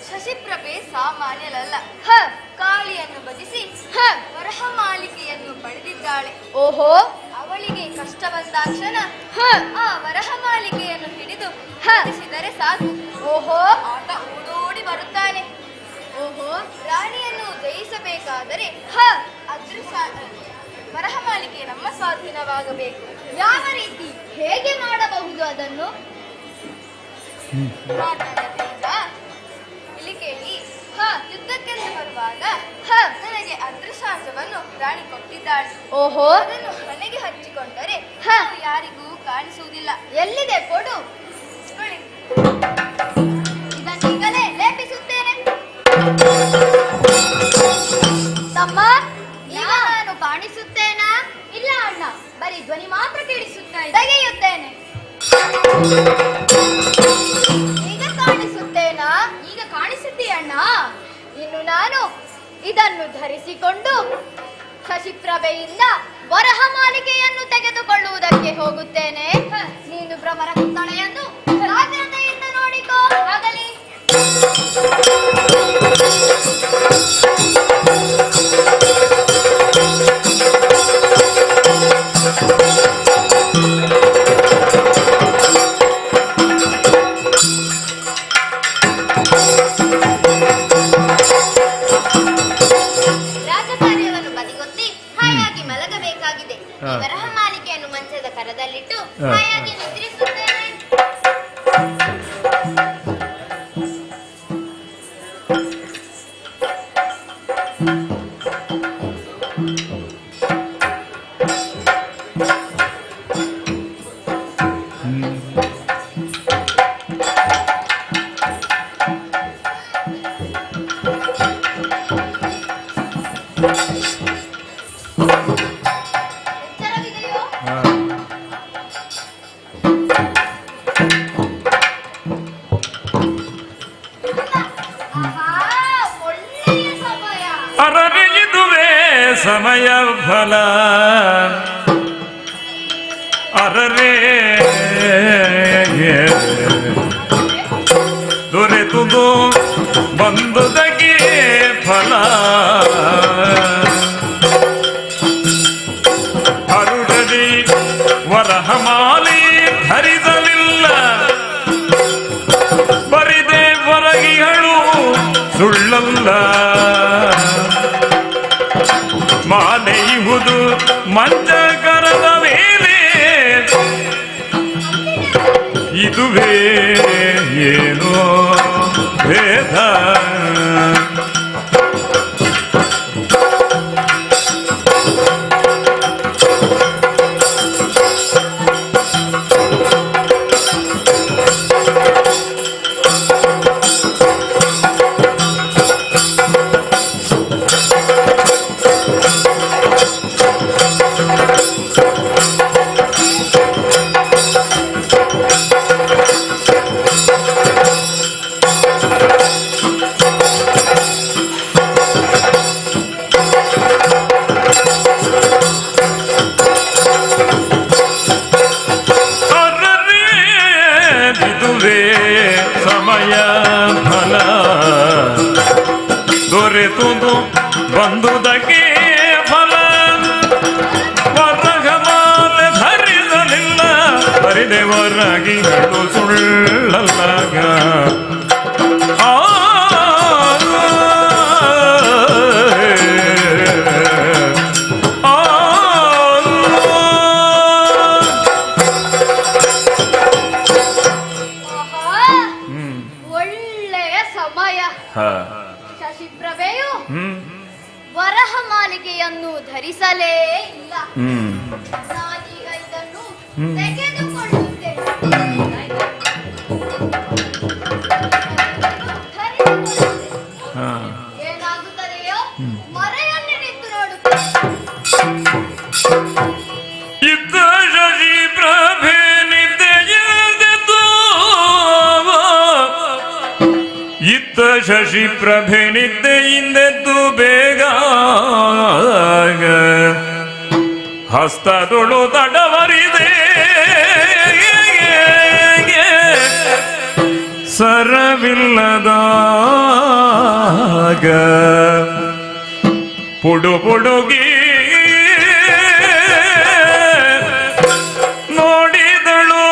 ಶಶಿಪ್ರಭೆ ಸಾಮಾನ್ಯಲಲ್ಲ. ಕಾಳಿಯನ್ನು ಭಜಿಸಿ ವರಹ ಮಾಲಿಕೆಯನ್ನು ಪಡೆದಿದ್ದಾಳೆ. ಓಹೋ, ಅವಳಿಗೆ ಕಷ್ಟ ಬಂದಾಕ್ಷಣ ಆ ವರಹ ಮಾಲಿಕೆಯನ್ನು ಹಿಡಿದು ಭಜಿಸಿದರೆ ಸಾಕು. ಓಹೋ, ಆತ ಓಡೋಡಿ ಬರುತ್ತಾನೆ. ಓಹೋ, ರಾಣಿಯನ್ನು ಜಯಿಸಬೇಕಾದರೆ ವರಹ ಮಾಲಿಕೆ ನಮ್ಮ ಸ್ವಾಧೀನವಾಗಬೇಕು. ಯಾವ ರೀತಿ, ಹೇಗೆ ಮಾಡಬಹುದು ಅದನ್ನು? ಇಲ್ಲಿ ಕೇಳಿ. ಯುದ್ಧಕ್ಕೆಂದು ಬರುವಾಗ ನನಗೆ ಅದೃಶಾಂಶವನ್ನು ರಾಣಿ ಕೊಟ್ಟಿದ್ದಾಳೆ. ಓಹೋ, ಅದನ್ನು ಮನೆಗೆ ಹಚ್ಚಿಕೊಂಡರೆ ಯಾರಿಗೂ ಕಾಣಿಸುವುದಿಲ್ಲ. ಎಲ್ಲಿದೆ ಕೊಡು. ಇದನ್ನೀಗಲೇ ಲೇಪಿಸುತ್ತೇನೆ. ಬರೀ ಧ್ವನಿ ಮಾತ್ರ ಕೇಳಿಸುತ್ತಾ ಇದೆ. ತೆಗೆಯುತ್ತೇನೆ. ಈಗ ಕಾಣಿಸುತ್ತೇನಾ? ಈಗ ಕಾಣಿಸುತ್ತೀಯ ಅಣ್ಣ. ಇನ್ನು ನಾನು ಇದನ್ನು ಧರಿಸಿಕೊಂಡು ಶಶಿಪ್ರಭೆಯಿಂದ ವರಹಮಾಲಿಕೆಯನ್ನು ತೆಗೆದುಕೊಳ್ಳುವುದಕ್ಕೆ ಹೋಗುತ್ತೇನೆ. ನೀನು ಭ್ರಮರ ಕುತ್ತಳೆಯನ್ನು ಜಾಗ್ರತೆಯಿಂದ ನೋಡಿಕೋ. ಆಗಲಿ. ರಾಜಕಾರ್ಯವನ್ನು ಬದಿಗೊತ್ತಿ ಹಾಯಾಗಿ ಮಲಗಬೇಕಾಗಿದೆ. ಈ ವರಹಮಾಲಿಕೆಯನ್ನು ಮಂಚದ ಕರದಲ್ಲಿಟ್ಟು ಹಾಯಾಗಿ ನಿದ್ರಿಸುತ್ತೇನೆ. ಎಚ್ಚರವಿದೆಯೋ? ಆಹಾ, ಒಳ್ಳೆಯ ಸಮಯ. ಅರರಿದುವೆ ಸಮಯ ಫಲ ಅರರೇ ದೊರೆತುದು ಬಂದುದಕ್ಕೆ ಫಲ ಅರುಳದಿ ವರಹಮಾಲಿ ಧರಿಸಲಿಲ್ಲ ಬರಿದೆ ಹೊರಗಿಗಳು ಸುಳ್ಳಲ್ಲ ಮಾಲೆಯುವುದು ಮಂಚಕರದ ಮೇಲೆ ಇದುವೇ ಏನೋ ಭೇದ ಸಮಯ ಫಲ ದೊರೆತುದು ಬಂದುದಕ್ಕೆ ಫಲ ವರಹಮಾಲೆ ಧರಿಸಲಿಲ್ಲ ಬರಿದೆ ಹೊರಗಿಗಳು ಸುಳ್ಳಲ್ಲಾಗ ಒಳ್ಳೆಯ ಸಮಯ. ಶಶಿಪ್ರಭೆಯು ವರಹಮಾಲಿಕೆಯನ್ನು ಧರಿಸಲೇ ಇಲ್ಲ. ನಾನೀಗ ಇದನ್ನು ತೆಗೆದುಕೊಳ್ಳುತ್ತೇನೆ. ಏನಾಗುತ್ತದೆಯೋ ಮರೆಯಲ್ಲಿ ನಿಂತು ನೋಡುತ್ತೇನೆ. ಇದ್ದ ಶಶಿ ಪ್ರಭೆ ನಿದ್ದೆಯದೆದ್ದು ಇತ್ತ ಶಶಿ ಪ್ರಭೆ ನಿದ್ದೆಯಿಂದೆದ್ದು ಬೇಗ ಹಸ್ತದೊಳು ತಡವರಿದೆ ಸರವಿಲ್ಲದಾಗ ಪುಡು ಪುಡುಗಿ ನೋಡಿದಳು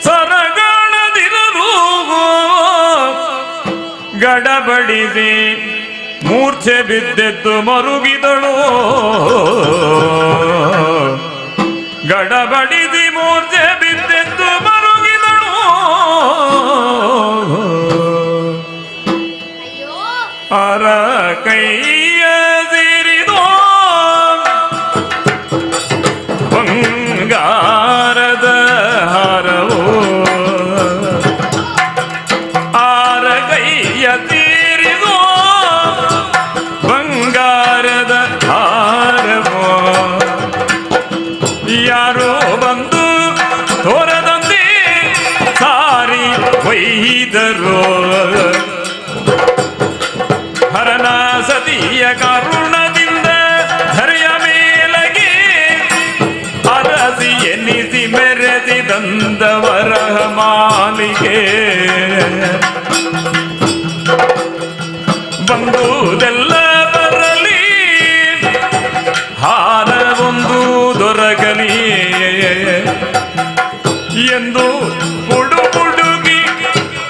ಸರಗಾಣದಿರಲು ಗಡಬಡಿಸಿ ಮೂರ್ಛೆ ಬಿದ್ದೆದ್ದು ಮರುಗಿದಳು ಗಡಬಡಿಸಿ ಮೂರ್ಛೆ ಬಿದ್ದೆದ್ದು ಮರುಗಿದಳು ಅಯ್ಯೋ, ಅರ ಕೈಯ ಸೇರಿದೋ ಬಂಗಾರದ ಹಾರವೋ ಆರ ಕೈಯ ತೀರಿದೋ ಬಂಗಾರದ ಹಾರವೋ ಮನದಿಯ ಕರುಣದಿಂದ ಧರೆಯ ಮೇಲಗೆ ಅರಸಿ ಎನ್ನಿಸಿ ಮೆರೆಸಿದಂದ ವರಹ ಮಾಲಿಕೆ ಬಂದುದೆಲ್ಲ ಬರಲಿ ಹಾರವೊಂದು ದೊರಕಲಿ ಎಂದು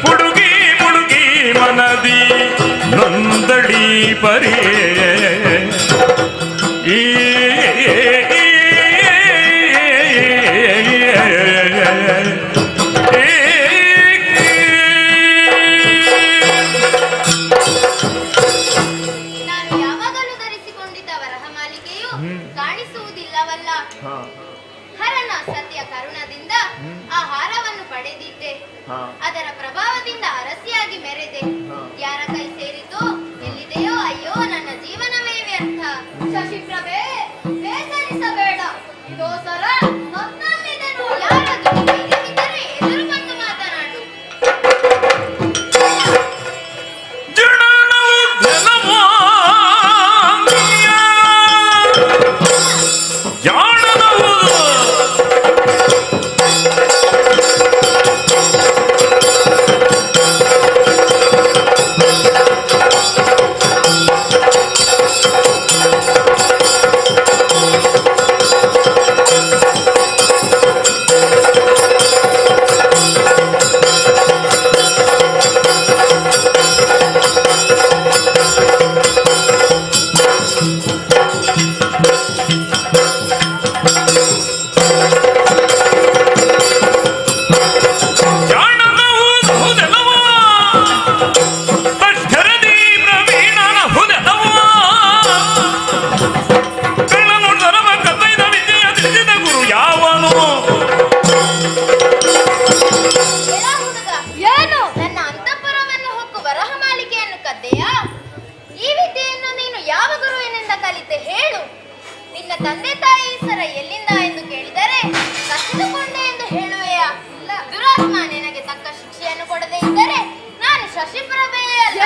ಪುಡುಗಿ ಮನದಿ ನೊಂದಡಿ ಪರಿ ಈ ನಾನು ಯಾವಾಗಲೂ ಧರಿಸಿಕೊಂಡಿದ್ದ ವರಹಮಾಲಿಕೆಯು ಕಾಣಿಸುವುದಿಲ್ಲವಲ್ಲ. ಹರನ ಸತ್ಯ ಕರುಣದಿಂದ ಆ ಹಾರವನ್ನು ಪಡೆದಿದ್ದೆ. ಅದರ ಪ್ರಭಾವದಿಂದ ಅರಸಿಯಾಗಿ ಮೆರೆದೆ. ಯಾರ ಕೈ ಸೇರಿತು ಎಲ್ಲಿದೆಯೋ ಅಯ್ಯೋ ನನ್ನ ಜೀವನವೇ ವ್ಯರ್ಥ. ಶಶಿಪ್ರಭೆ ಬೇಸರಿಸಬೇಡ, ಇದೋ ಸರ ನನ್ನಲ್ಲಿದೆನು. ಯಾರದು ಧೈರ್ಯವಿದ್ದರೆ ಎದುರು ಬಂದು ಮಾತನಾಡು. ತಂದೆ ತಾಯಿ ಸರ ಎಲ್ಲಿಂದ ಎಂದು ಕೇಳಿದರೆ ಕಸಿದುಕೊಂಡೆ ಎಂದು ಹೇಳುವೆಯಾ? ದುರಾತ್ಮ ನಿನಗೆ ತಕ್ಕ ಶಿಕ್ಷೆಯನ್ನು ಕೊಡದೇ ಇದ್ದರೆ ನಾನು ಶಶಿಪ್ರಭೆಯೇ ಅಲ್ಲ.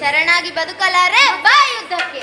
ಶರಣಾಗಿ ಬದುಕಲಾರೆ, ಬಾ ಯುದ್ಧಕ್ಕೆ.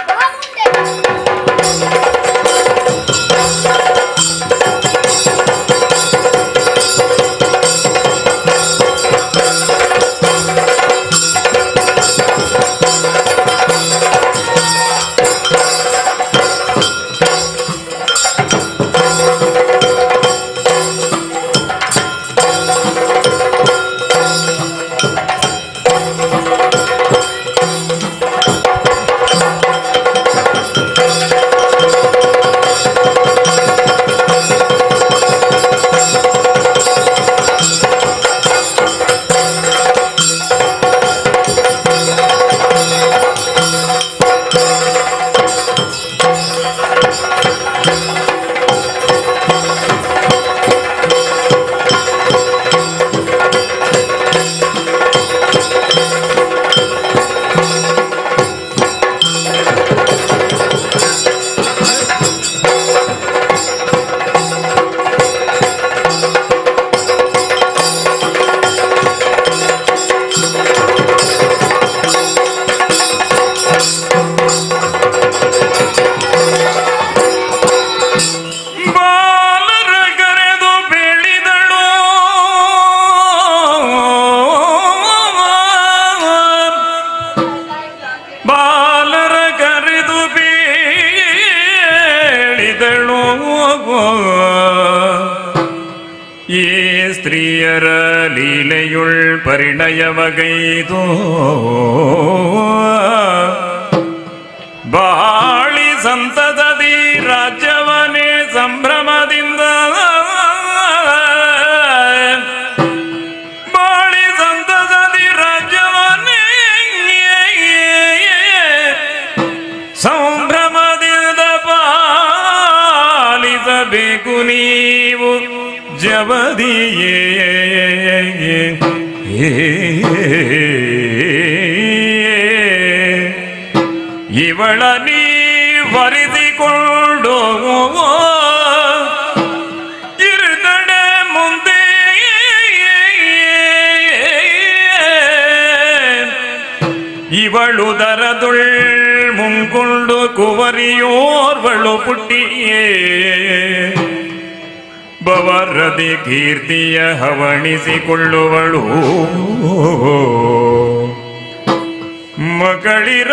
ಗೈದಳು ಈ ಸ್ತ್ರೀಯರ ಲೀಲೆಯುಳ್ ಪರಿಣಯವಗೈದು ಬಾಳಿ ಸಂತತದಿ ರಾಜ್ಯವನೇ ಸಂಭ್ರಮದಿಂದ ಬಾಳಿ ಸಂತತದಿ ರಾಜ್ಯವನ್ನೇ ಸಂಭ್ರಮದಿಂದ ಪಾಲಿಸಬೇಕು ನೀವು ಜವದಿಯೇ ಇವಳ ನೀ ವರಿಸಿಕೊಂಡು ಇರುಗಡೆ ಮುಂದೆ ಇವಳು ದರದುಳ್ ಮುಂಕೊಂಡು ಕುವರಿಯೋರ್ವಳು ಪುಟ್ಟಿಯೇ ಬವರದಿ ಕೀರ್ತಿಯ ಹವಣಿಸಿಕೊಳ್ಳುವಳು ಮಗಳಿರ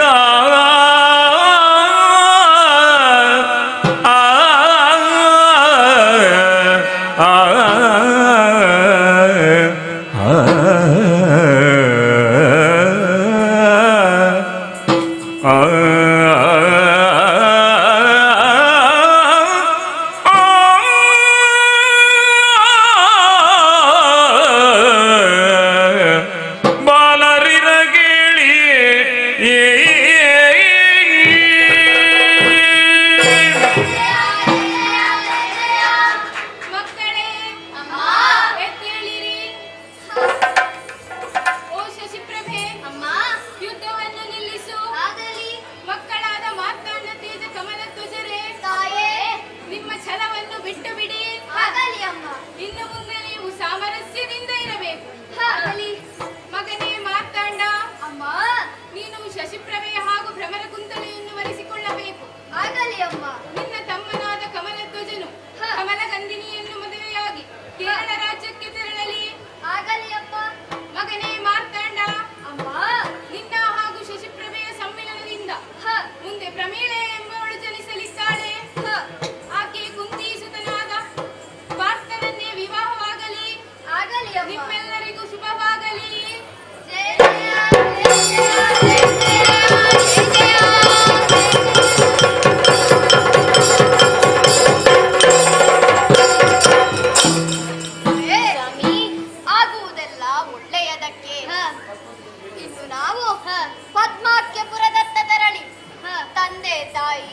ತಂದೆ ತಾಯಿ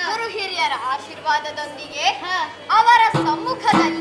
ಗುರು ಹಿರಿಯರ ಆಶೀರ್ವಾದದೊಂದಿಗೆ ಅವರ ಸಮ್ಮುಖದಲ್ಲಿ